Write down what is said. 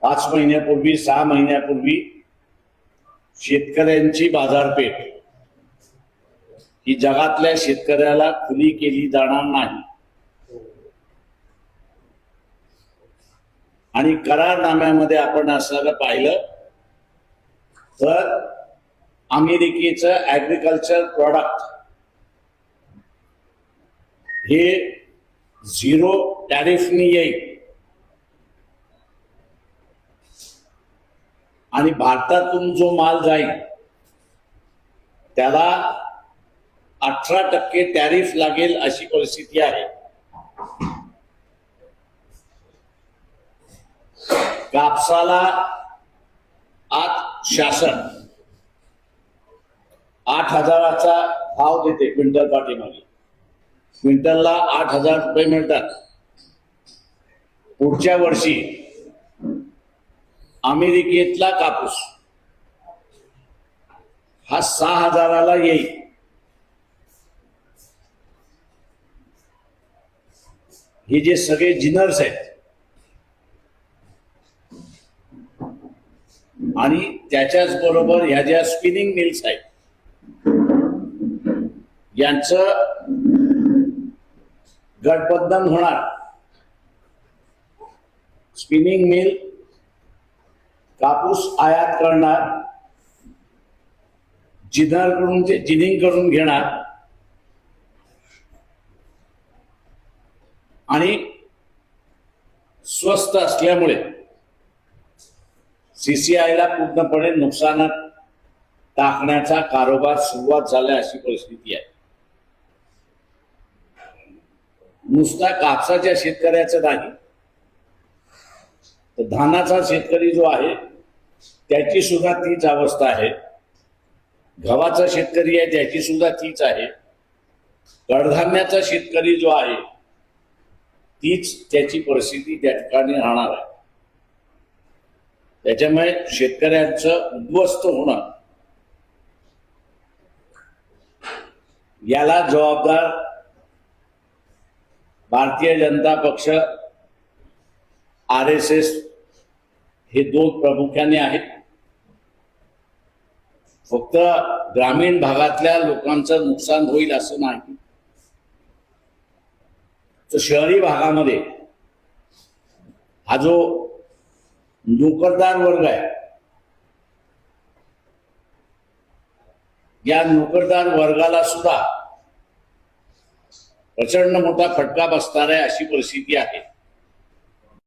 5 महिन्यापूर्वी 6 महिन्यापूर्वी शेतकऱ्यांची बाजारपेठ ही जगातल्या शेतकऱ्याला खुली केली जाणार नाही आणि करारनाम्यामध्ये आपण असं पाहिलं तर अमेरिकेचं ऍग्रिकल्चर प्रॉडक्ट हे 0 टॅरिफनी येईल आणि भारतातून जो माल जाईल त्याला 18% टॅरिफ लागेल अशी परिस्थिती आहे। कापसाला आज शासन 8,000चा भाव देते क्विंटल पाठीमागे, क्विंटलला 8,000 रुपये मिळतात। पुढच्या वर्षी अमेरिकेतला कापूस हा 6,000ला येईल। हे जे सगळे जिनर्स आहेत आणि त्याच्याच बरोबर ह्या ज्या स्पिनिंग मिल्स आहेत यांचं गठबंधन होणार। स्पिनिंग मिल कापूस आयात करणार, जिनरकडून ते जिनिंग करून घेणार आणि स्वस्त असल्यामुळे सीसीआयला पूर्णपणे नुकसानात टाकण्याचा कारभार सुरुवात झाला अशी परिस्थिती आहे। नुसता कापसाच्या शेतकऱ्याचं नाही तर धानाचा शेतकरी जो आहे त्याची सुद्धा तीच अवस्था आहे। गव्हाचा शेतकरी आहे त्याची सुद्धा तीच आहे। कडधान्याचा शेतकरी जो आहे तीच त्याची परिस्थिती त्या ठिकाणी राहणार आहे। त्याच्यामुळे शेतकऱ्यांचं उद्ध्वस्त होणं याला जबाबदार भारतीय जनता पक्ष, RSS हे 2 प्रामुख्याने आहेत। फक्त ग्रामीण भागातल्या लोकांचं नुकसान होईल असं नाही, तर शहरी भागामध्ये हा जो नोकरदार वर्ग आहे या नोकरदार वर्गाला सुद्धा प्रचंड मोठा फटका बसणार आहे अशी परिस्थिती आहे।